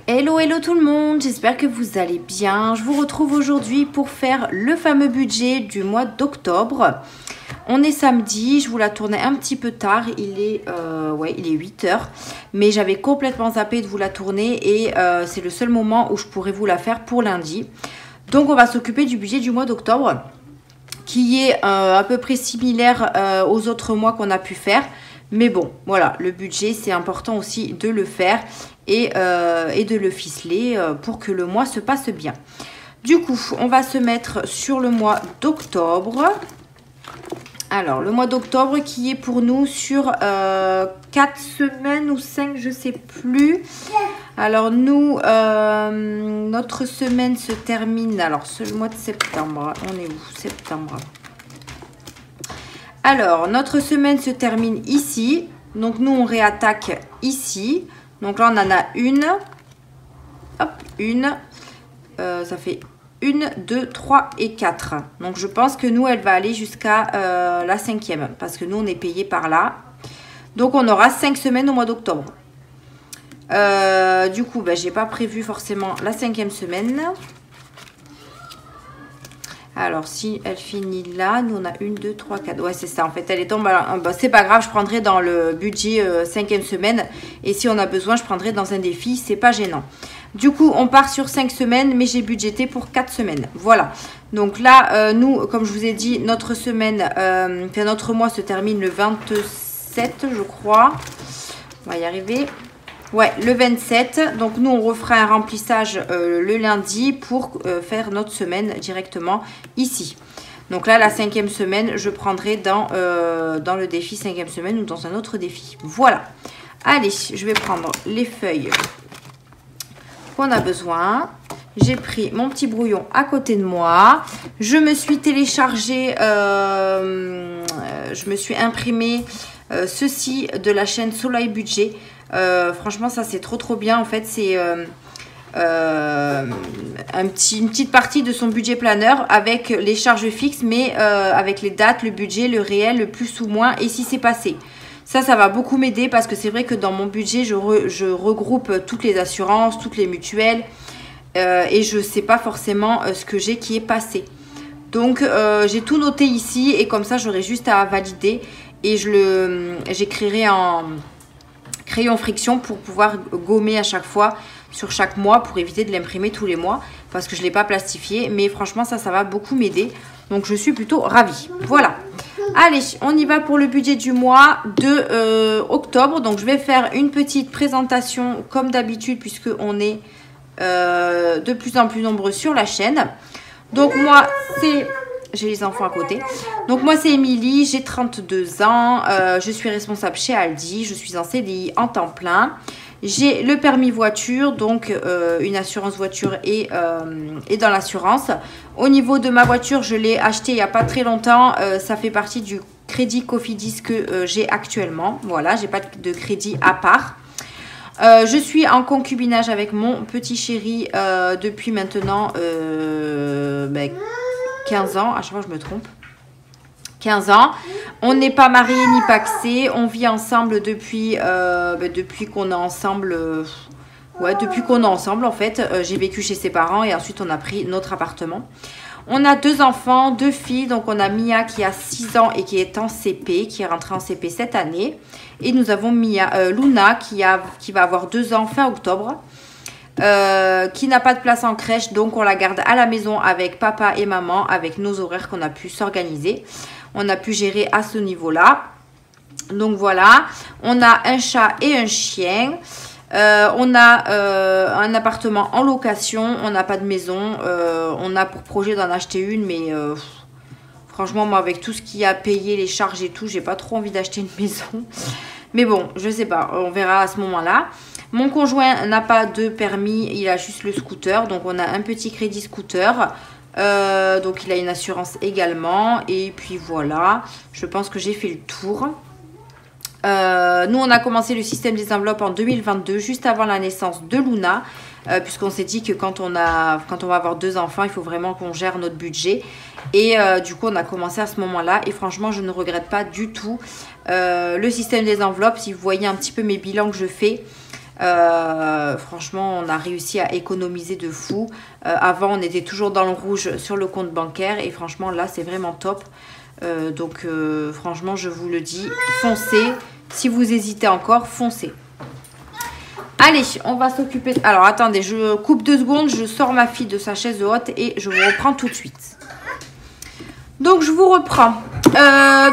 Hello, hello tout le monde, j'espère que vous allez bien. Je vous retrouve aujourd'hui pour faire le fameux budget du mois d'octobre. On est samedi, je vous la tournais un petit peu tard, il est 8h. Mais j'avais complètement zappé de vous la tourner et c'est le seul moment où je pourrais vous la faire pour lundi. Donc on va s'occuper du budget du mois d'octobre, qui est à peu près similaire aux autres mois qu'on a pu faire. Mais bon, voilà, le budget, c'est important aussi de le faire et de le ficeler pour que le mois se passe bien. Du coup, on va se mettre sur le mois d'octobre. Alors, le mois d'octobre qui est pour nous sur 4 semaines ou 5, je ne sais plus. Alors, nous, notre semaine se termine, alors, ce mois de septembre, on est où? Septembre. Alors, notre semaine se termine ici. Donc, nous, on réattaque ici. Donc là, on en a une. Hop, une. Ça fait 1, 2, 3 et 4. Donc, je pense que nous, elle va aller jusqu'à la 5e. Parce que nous, on est payé par là. Donc, on aura 5 semaines au mois d'octobre. Du coup, ben, j'ai pas prévu forcément la 5e semaine. Alors, si elle finit là, nous on a 1, 2, 3, 4. Ouais, c'est ça. En fait, elle est tombée. Bah, c'est pas grave, je prendrai dans le budget 5e semaine. Et si on a besoin, je prendrai dans un défi. C'est pas gênant. Du coup, on part sur 5 semaines, mais j'ai budgété pour 4 semaines. Voilà. Donc là, nous, comme je vous ai dit, notre semaine, notre mois se termine le 27, je crois. On va y arriver. Ouais, le 27. Donc, nous, on refera un remplissage le lundi pour faire notre semaine directement ici. Donc là, la 5e semaine, je prendrai dans le défi 5e semaine ou dans un autre défi. Voilà. Allez, je vais prendre les feuilles qu'on a besoin. J'ai pris mon petit brouillon à côté de moi. Je me suis téléchargé, je me suis imprimé ceci de la chaîne Soleil Budget. Franchement, ça c'est trop bien. En fait, c'est une petite partie de son budget planeur avec les charges fixes, mais avec les dates, le budget, le réel, le plus ou moins et si c'est passé. Ça va beaucoup m'aider parce que c'est vrai que dans mon budget, je regroupe toutes les assurances, toutes les mutuelles et je ne sais pas forcément ce que j'ai qui est passé. Donc, j'ai tout noté ici et comme ça, j'aurai juste à valider et j'écrirai en crayon friction pour pouvoir gommer à chaque fois sur chaque mois pour éviter de l'imprimer tous les mois parce que je ne l'ai pas plastifié. Mais franchement, ça va beaucoup m'aider. Donc, je suis plutôt ravie. Voilà. Allez, on y va pour le budget du mois de octobre. Donc, je vais faire une petite présentation comme d'habitude puisqu'on est de plus en plus nombreux sur la chaîne. Donc, moi, c'est... J'ai les enfants à côté. Donc, moi, c'est Émilie. J'ai 32 ans. Je suis responsable chez Aldi. Je suis en CDI en temps plein. J'ai le permis voiture. Donc, une assurance voiture et dans l'assurance. Au niveau de ma voiture, je l'ai acheté il n'y a pas très longtemps. Ça fait partie du crédit Cofidis que j'ai actuellement. Voilà, j'ai pas de crédit à part. Je suis en concubinage avec mon petit chéri depuis maintenant 15 ans, à chaque fois je me trompe, 15 ans. On n'est pas mariés ni pacsés, on vit ensemble depuis qu'on est ensemble, depuis qu'on est ensemble en fait. J'ai vécu chez ses parents et ensuite on a pris notre appartement. On a 2 enfants, 2 filles, donc on a Mia qui a 6 ans et qui est en CP, qui est rentrée en CP cette année. Et nous avons Luna qui va avoir 2 ans fin octobre. Qui n'a pas de place en crèche, donc on la garde à la maison avec papa et maman, avec nos horaires qu'on a pu s'organiser. On a pu gérer à ce niveau-là. Donc voilà, on a un chat et un chien. On a un appartement en location, on n'a pas de maison. On a pour projet d'en acheter une, mais franchement, moi, avec tout ce qu'il y a à payer, les charges et tout, j'ai pas trop envie d'acheter une maison. Mais bon, je sais pas, on verra à ce moment-là. Mon conjoint n'a pas de permis, il a juste le scooter. Donc, on a un petit crédit scooter. Donc, il a une assurance également. Et puis, voilà. Je pense que j'ai fait le tour. Nous, on a commencé le système des enveloppes en 2022, juste avant la naissance de Luna. Puisqu'on s'est dit que quand on va avoir 2 enfants, il faut vraiment qu'on gère notre budget. Et du coup, on a commencé à ce moment-là. Et franchement, je ne regrette pas du tout le système des enveloppes. Si vous voyez un petit peu mes bilans que je fais, Franchement, on a réussi à économiser de fou. Avant, on était toujours dans le rouge sur le compte bancaire. Et franchement, là, c'est vraiment top. Donc, franchement, je vous le dis, foncez. Si vous hésitez encore, foncez. Allez, on va s'occuper... Alors, attendez, je coupe 2 secondes. Je sors ma fille de sa chaise haute et je vous reprends tout de suite. Donc, je vous reprends.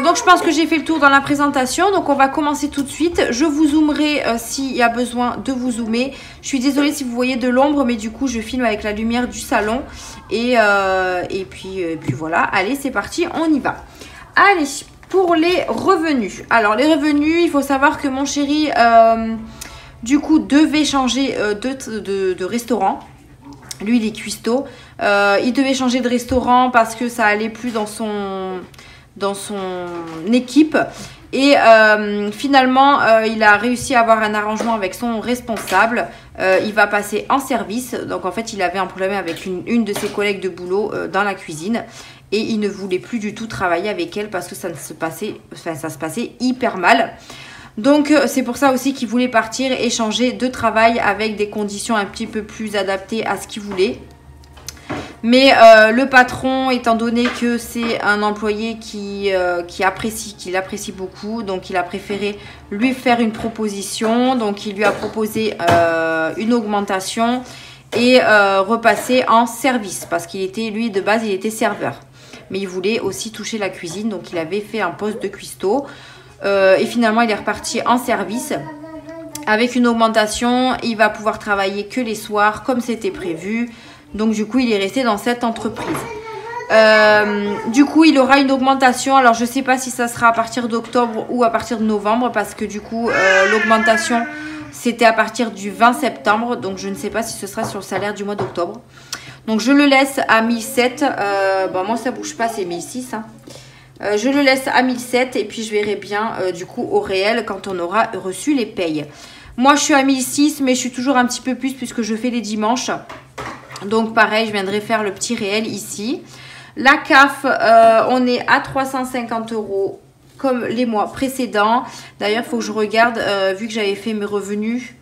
Donc, je pense que j'ai fait le tour dans la présentation. Donc, on va commencer tout de suite. Je vous zoomerai s'il y a besoin de vous zoomer. Je suis désolée si vous voyez de l'ombre, mais du coup, je filme avec la lumière du salon. Et puis voilà. Allez, c'est parti, on y va. Allez, pour les revenus. Alors, les revenus, il faut savoir que mon chéri... du coup, devait changer de restaurant. Lui, il est cuistot. Il devait changer de restaurant parce que ça allait plus dans son équipe. Et finalement, il a réussi à avoir un arrangement avec son responsable. Il va passer en service. Donc, en fait, il avait un problème avec une de ses collègues de boulot dans la cuisine. Et il ne voulait plus du tout travailler avec elle parce que ça se passait hyper mal. Donc, c'est pour ça aussi qu'il voulait partir et changer de travail avec des conditions un petit peu plus adaptées à ce qu'il voulait. Mais le patron, étant donné que c'est un employé qu'il apprécie beaucoup, donc il a préféré lui faire une proposition. Donc, il lui a proposé une augmentation et repasser en service. Parce qu'il était, lui, de base, il était serveur. Mais il voulait aussi toucher la cuisine, donc il avait fait un poste de cuistot. Et finalement, il est reparti en service avec une augmentation. Il va pouvoir travailler que les soirs comme c'était prévu. Donc, du coup, il est resté dans cette entreprise. Du coup, il aura une augmentation. Alors, je ne sais pas si ça sera à partir d'octobre ou à partir de novembre. Parce que du coup, l'augmentation, c'était à partir du 20 septembre. Donc, je ne sais pas si ce sera sur le salaire du mois d'octobre. Donc, je le laisse à 1007. Bon, moi, ça ne bouge pas, c'est 1006. Hein. Je le laisse à 1007 et puis je verrai bien du coup au réel quand on aura reçu les payes. Moi, je suis à 1006, mais je suis toujours un petit peu plus puisque je fais les dimanches. Donc, pareil, je viendrai faire le petit réel ici. La CAF, on est à 350 € comme les mois précédents. D'ailleurs, il faut que je regarde, vu que j'avais fait mes revenus.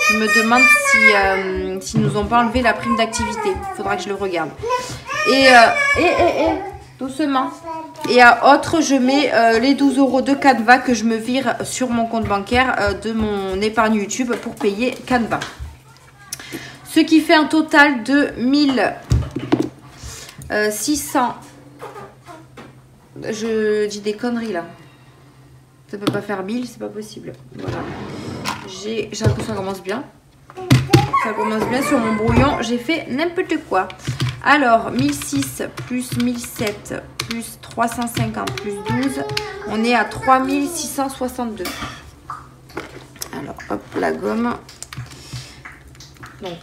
Je me demande si nous ont pas enlevé la prime d'activité. Il faudra que je le regarde. Et doucement. Et à autre, je mets les 12 € de Canva que je me vire sur mon compte bancaire de mon épargne YouTube pour payer Canva. Ce qui fait un total de 1600. Je dis des conneries là. Ça peut pas faire 1000, c'est pas possible. Voilà. J'ai l'impression que ça commence bien. Ça commence bien sur mon brouillon. J'ai fait n'importe quoi. Alors, 1006 plus 1007 plus 350 plus 12, on est à 3662. Alors, hop, la gomme. Donc,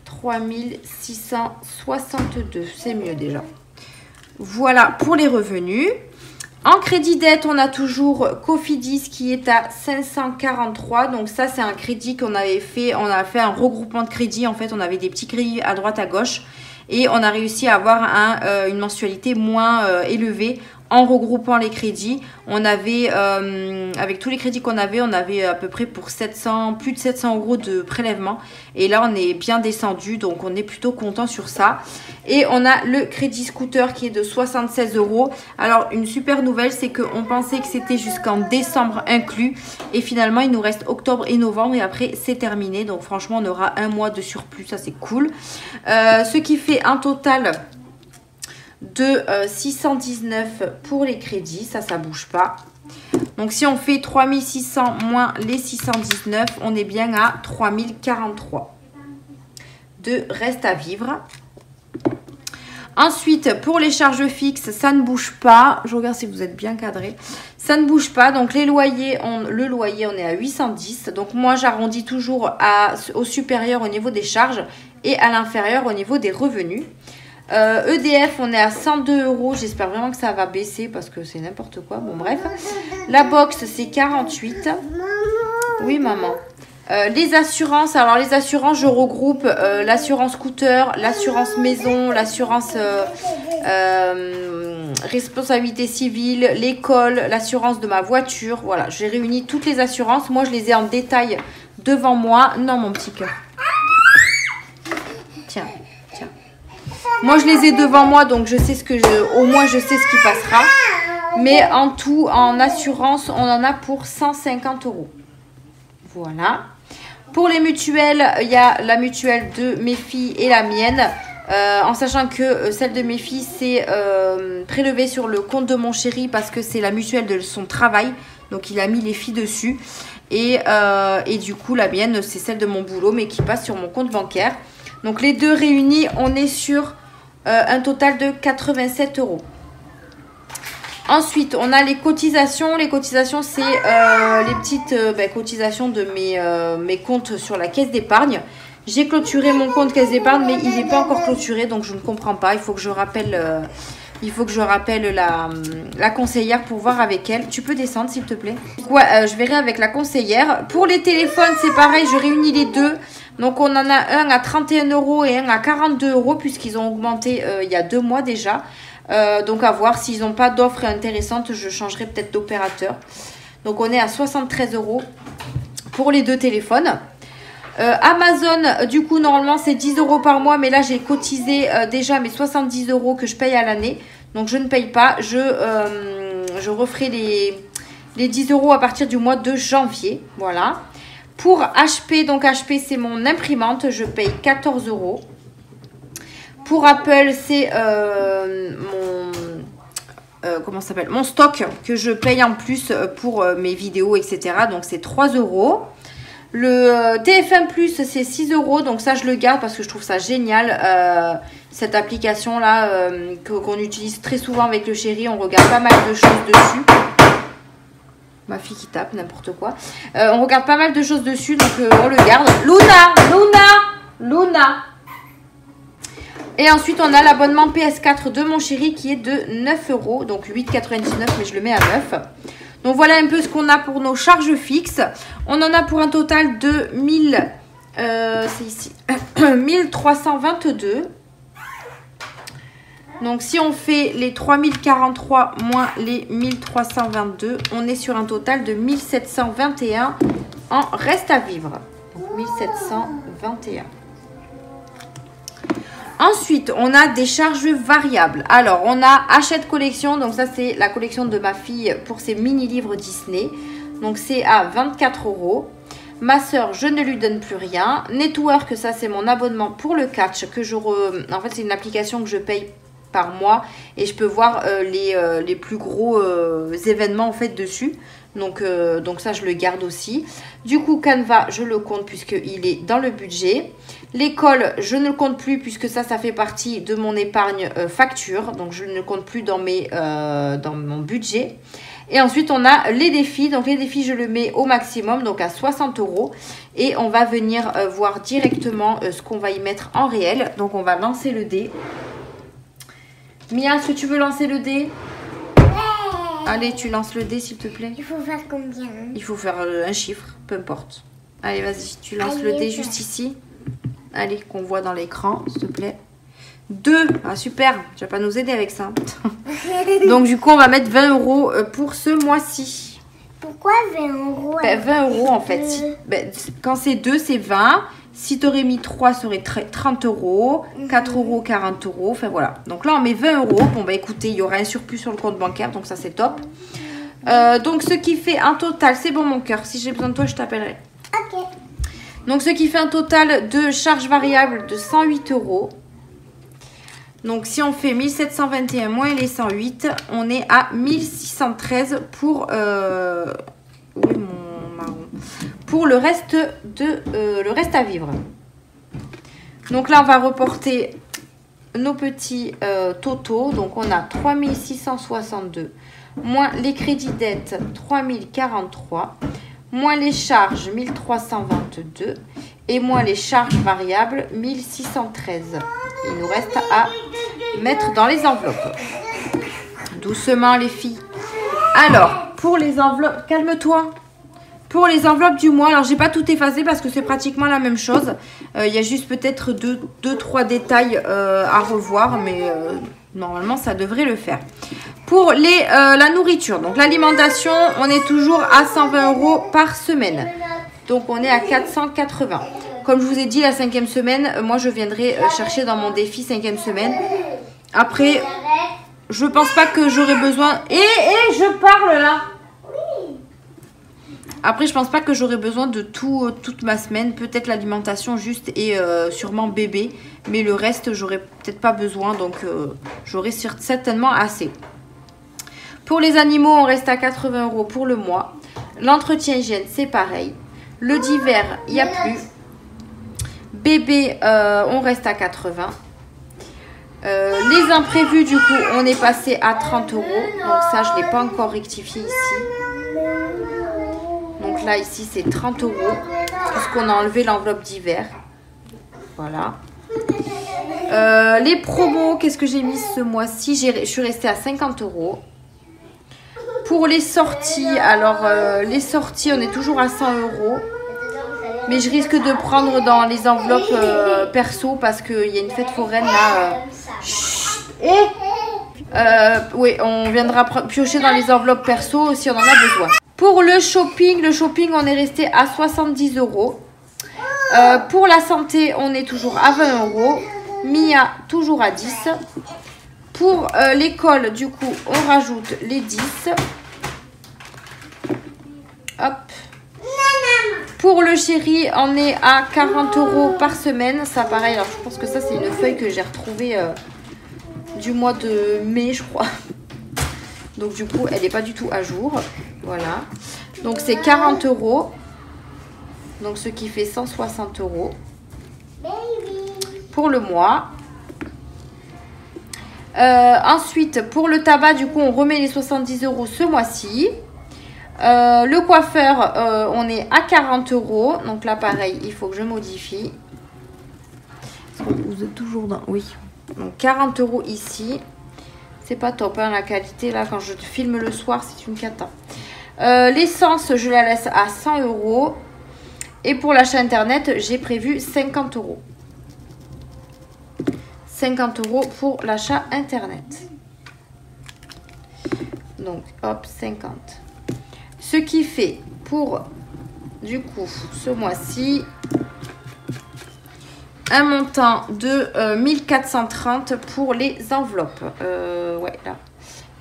3662, c'est mieux déjà. Voilà pour les revenus. En crédit dette, on a toujours Cofidis qui est à 543. Donc ça, c'est un crédit qu'on avait fait. On a fait un regroupement de crédits. En fait, on avait des petits crédits à droite, à gauche. Et on a réussi à avoir une mensualité moins élevée en regroupant les crédits. On avait, avec tous les crédits qu'on avait, on avait à peu près pour plus de 700 € de prélèvement. Et là, on est bien descendu, donc on est plutôt content sur ça. Et on a le crédit scooter qui est de 76 €. Alors, une super nouvelle, c'est qu'on pensait que c'était jusqu'en décembre inclus. Et finalement, il nous reste octobre et novembre. Et après, c'est terminé. Donc, franchement, on aura un mois de surplus. Ça, c'est cool. Ce qui fait un total de 619 pour les crédits. Ça bouge pas. Donc, si on fait 3600 moins les 619, on est bien à 3043 de reste à vivre. Ensuite, pour les charges fixes, ça ne bouge pas. Je regarde si vous êtes bien cadré. Ça ne bouge pas. Donc, le loyer, on est à 810. Donc, moi, j'arrondis toujours au supérieur au niveau des charges et à l'inférieur au niveau des revenus. EDF, on est à 102 €. J'espère vraiment que ça va baisser parce que c'est n'importe quoi. Bon, bref. La box, c'est 48. Oui, maman. Les assurances. Alors, les assurances, je regroupe l'assurance scooter, l'assurance maison, l'assurance responsabilité civile, l'école, l'assurance de ma voiture. Voilà, j'ai réuni toutes les assurances. Moi, je les ai en détail devant moi. Non, mon petit cœur. Tiens, tiens. Moi, je les ai devant moi, donc je sais au moins, je sais ce qui passera. Mais en tout, en assurance, on en a pour 150 €. Voilà. Pour les mutuelles, il y a la mutuelle de mes filles et la mienne. En sachant que celle de mes filles, c'est prélevée sur le compte de mon chéri parce que c'est la mutuelle de son travail. Donc, il a mis les filles dessus. Et du coup, la mienne, c'est celle de mon boulot, mais qui passe sur mon compte bancaire. Donc, les deux réunis, on est sur un total de 87 €. Ensuite, on a les cotisations. Les cotisations, c'est les petites cotisations de mes comptes sur la caisse d'épargne. J'ai clôturé mon compte caisse d'épargne, mais il n'est pas encore clôturé, donc je ne comprends pas. Il faut que je rappelle, la conseillère pour voir avec elle. Tu peux descendre, s'il te plaît. Ouais, je verrai avec la conseillère. Pour les téléphones, c'est pareil, je réunis les deux. Donc, on en a un à 31 € et un à 42 € puisqu'ils ont augmenté il y a 2 mois déjà. Donc, à voir s'ils n'ont pas d'offres intéressantes, je changerai peut-être d'opérateur. Donc, on est à 73 € pour les deux téléphones. Amazon, du coup, normalement, c'est 10 € par mois. Mais là, j'ai cotisé déjà mes 70 € que je paye à l'année. Donc, je ne paye pas. Je referai les 10 € à partir du mois de janvier. Voilà. Pour HP, donc HP, c'est mon imprimante. Je paye 14 €. Pour Apple, c'est mon stock que je paye en plus pour mes vidéos, etc. Donc, c'est 3 €. Le TF1 Plus, c'est 6 €. Donc, ça, je le garde parce que je trouve ça génial. Cette application-là qu'on utilise très souvent avec le chéri. On regarde pas mal de choses dessus. Ma fille qui tape, n'importe quoi. On regarde pas mal de choses dessus. Donc, on le garde. Luna. Et ensuite, on a l'abonnement PS4 de mon chéri qui est de 9 €. Donc, 8,99 €, mais je le mets à 9 €. Donc, voilà un peu ce qu'on a pour nos charges fixes. On en a pour un total de 1322. Donc, si on fait les 3043 moins les 1322, on est sur un total de 1721 en reste à vivre. Donc, 1721. Ensuite, on a des charges variables. Alors, on a Hachette collection. Donc, ça, c'est la collection de ma fille pour ses mini-livres Disney. Donc, c'est à 24 €. Ma soeur, je ne lui donne plus rien. Network, ça, c'est mon abonnement pour le catch. En fait, c'est une application que je paye par mois. Et je peux voir les plus gros événements, en fait, dessus. Donc, ça, je le garde aussi. Du coup, Canva, je le compte puisqu'il est dans le budget. L'école, je ne le compte plus puisque ça fait partie de mon épargne facture. Donc, je ne le compte plus dans mon budget. Et ensuite, on a les défis. Donc, les défis, je le mets au maximum, donc à 60 €. Et on va venir voir directement ce qu'on va y mettre en réel. Donc, on va lancer le dé. Mia, est-ce que tu veux lancer le dé? Allez, tu lances le dé, s'il te plaît. Il faut faire combien? Il faut faire un chiffre, peu importe. Allez, vas-y, tu lances le dé juste ici. Allez, qu'on voit dans l'écran, s'il te plaît. 2. Ah, super. Tu vas pas nous aider avec ça. Donc, du coup, on va mettre 20 € pour ce mois-ci. Pourquoi 20 €? 20 € en fait. Quand c'est 2, c'est 20. Si tu aurais mis 3, ça aurait 30 €. 4 €, 40 €. Enfin, voilà. Donc là, on met 20 €. Bon, bah écoutez, il y aura un surplus sur le compte bancaire. Donc, ça, c'est top. Donc, ce qui fait un total, c'est bon, mon cœur. Si j'ai besoin de toi, je t'appellerai. Ok. Donc, ce qui fait un total de charges variables de 108 €. Donc, si on fait 1721 moins les 108, on est à 1613 pour... oui, mon marron. Pour le reste à vivre. Donc là, on va reporter nos petits totaux. Donc, on a 3662 moins les crédits dettes 3043 moins les charges 1322 et moins les charges variables 1613. Il nous reste à mettre dans les enveloppes. Doucement les filles. Alors, pour les enveloppes, calme-toi. Pour les enveloppes du mois, alors j'ai pas tout effacé parce que c'est pratiquement la même chose. Il y a juste peut-être 2-3 détails à revoir, mais normalement ça devrait le faire. Pour la nourriture, donc l'alimentation, on est toujours à 120 € par semaine. Donc on est à 480. Comme je vous ai dit, la 5e semaine, moi je viendrai chercher dans mon défi 5e semaine. Après, je pense pas que j'aurai besoin... je parle là. Après, je pense pas que j'aurai besoin de toute ma semaine. Peut-être l'alimentation juste et sûrement bébé. Mais le reste, j'aurai peut-être pas besoin. Donc, j'aurai certainement assez. Pour les animaux, on reste à 80 € pour le mois. L'entretien hygiène, c'est pareil. Le d'hiver, il n'y a plus. Bébé, on reste à 80. Les imprévus, du coup, on est passé à 30 €. Donc ça, je ne l'ai pas encore rectifié ici. Donc là, ici, c'est 30 €. Puisqu'on a enlevé l'enveloppe d'hiver. Voilà. Les promos, qu'est-ce que j'ai mis ce mois-ci? Je suis restée à 50 €. Pour les sorties, alors les sorties, on est toujours à 100 €. Mais je risque de prendre dans les enveloppes perso parce qu'il y a une fête foraine là. Oui, on viendra piocher dans les enveloppes perso si on en a besoin. Pour le shopping, on est resté à 70 €. Pour la santé, on est toujours à 20 €. Mia, toujours à 10. Pour l'école, du coup, on rajoute les 10. Hop. Pour le chéri, on est à 40 € par semaine. Ça, pareil, alors je pense que ça, c'est une feuille que j'ai retrouvée du mois de mai, je crois. Donc, du coup, elle n'est pas du tout à jour. Voilà. Donc, c'est 40 €. Donc, ce qui fait 160 € pour le mois. Ensuite, pour le tabac, du coup, on remet les 70 € ce mois-ci. Le coiffeur, on est à 40 €. Donc là, pareil, il faut que je modifie. Vous êtes toujours dans... Oui. Donc 40 € ici. C'est pas top, hein, la qualité. Là, quand je filme le soir, c'est une cata. L'essence, je la laisse à 100 €. Et pour l'achat internet, j'ai prévu 50 €. 50 € pour l'achat internet. Donc, hop, 50. Ce qui fait pour, du coup, ce mois-ci, un montant de 1430 pour les enveloppes. Ouais, là,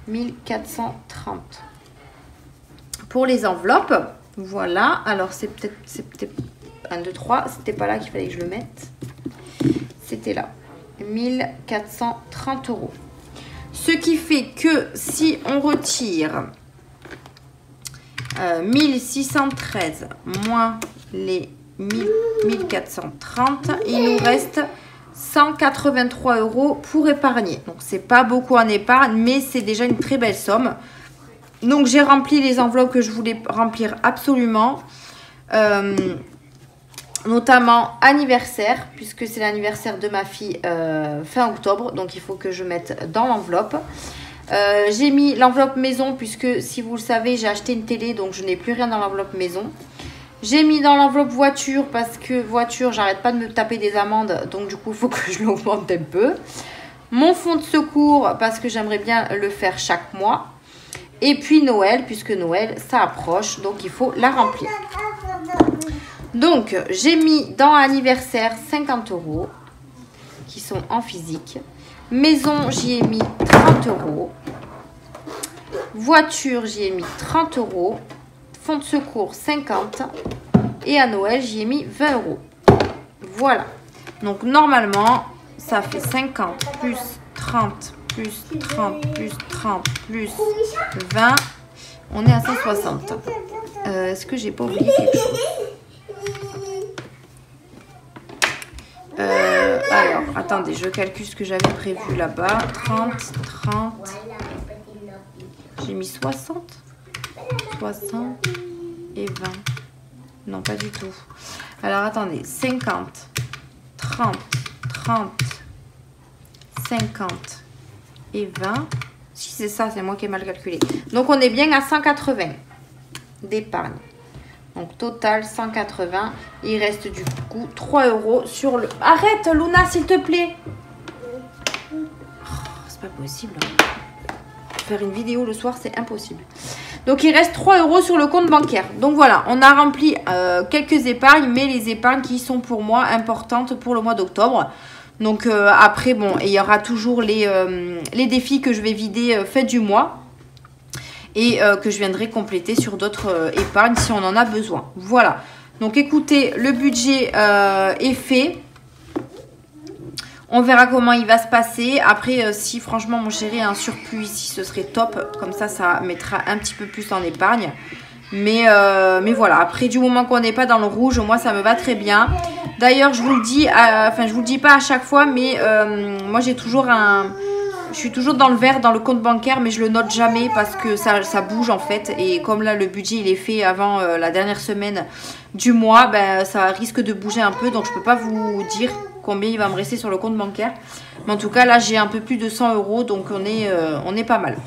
1430. Pour les enveloppes, voilà. Alors, c'est peut-être 1, 2, 3. C'était pas là qu'il fallait que je le mette. C'était là. 1430 €. Ce qui fait que si on retire 1613 moins les 1430, il nous reste 183 € pour épargner. Donc, c'est pas beaucoup en épargne, mais c'est déjà une très belle somme. Donc, j'ai rempli les enveloppes que je voulais remplir absolument. Notamment anniversaire, puisque c'est l'anniversaire de ma fille fin octobre. Donc, il faut que je mette dans l'enveloppe. J'ai mis l'enveloppe maison, puisque si vous le savez, j'ai acheté une télé, donc je n'ai plus rien dans l'enveloppe maison. J'ai mis dans l'enveloppe voiture, parce que voiture, j'arrête pas de me taper des amendes, donc du coup, il faut que je l'augmente un peu. Mon fonds de secours, parce que j'aimerais bien le faire chaque mois. Et puis Noël, puisque Noël, ça approche, donc il faut la remplir. Donc, j'ai mis dans anniversaire 50 € qui sont en physique. Maison, j'y ai mis 30 €. Voiture, j'y ai mis 30 €. Fonds de secours, 50. Et à Noël, j'y ai mis 20 €. Voilà. Donc, normalement, ça fait 50 plus 30 plus 30 plus 30 plus 20. On est à 160. Est-ce que j'ai pas oublié quelque chose? Alors, attendez, je calcule ce que j'avais prévu là-bas. 30, 30. J'ai mis 60. 60 et 20. Non, pas du tout. Alors, attendez. 50, 30, 30, 50 et 20. Si c'est ça, c'est moi qui ai mal calculé. Donc, on est bien à 180 d'épargne. Donc, total 180. Il reste du coup 3 € sur le... Arrête, Luna, s'il te plaît. Oh, c'est pas possible. faire une vidéo le soir, c'est impossible. Donc il reste 3 € sur le compte bancaire. Donc voilà, on a rempli quelques épargnes, mais les épargnes qui sont pour moi importantes pour le mois d'octobre. Donc après, bon, il y aura toujours les défis que je vais vider fin du mois. Et que je viendrai compléter sur d'autres épargnes si on en a besoin. Voilà. Donc écoutez, le budget est fait. On verra comment il va se passer. Après, si franchement mon chéri a un surplus ici, ce serait top. Comme ça mettra un petit peu plus en épargne. Mais voilà, après du moment qu'on n'est pas dans le rouge, moi ça me va très bien. D'ailleurs, je vous le dis, enfin je vous le dis pas à chaque fois, mais moi j'ai toujours je suis toujours dans le vert dans le compte bancaire, mais je le note jamais parce que ça bouge en fait. Et comme là le budget il est fait avant la dernière semaine du mois, ben ça risque de bouger un peu. Donc je peux pas vous dire combien il va me rester sur le compte bancaire. Mais en tout cas là j'ai un peu plus de 100 €, donc on est pas mal.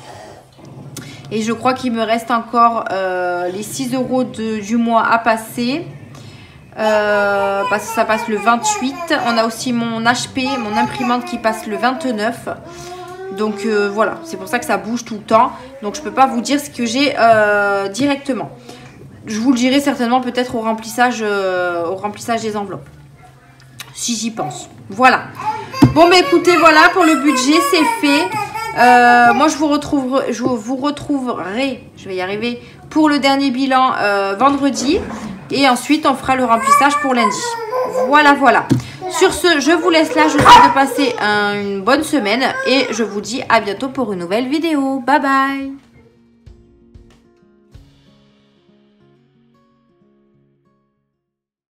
Et je crois qu'il me reste encore les 6 € du mois à passer. Parce que ça passe le 28. On a aussi mon HP, mon imprimante qui passe le 29. Donc voilà, c'est pour ça que ça bouge tout le temps. Donc je peux pas vous dire ce que j'ai directement. Je vous le dirai certainement peut-être au remplissage des enveloppes. Si j'y pense. Voilà. Bon mais écoutez, voilà pour le budget, c'est fait. Moi je vous retrouverai, je vais y arriver, pour le dernier bilan vendredi. Et ensuite on fera le remplissage pour lundi. Voilà, voilà. Sur ce, je vous laisse là. Je vous souhaite de passer une bonne semaine. Et je vous dis à bientôt pour une nouvelle vidéo. Bye bye.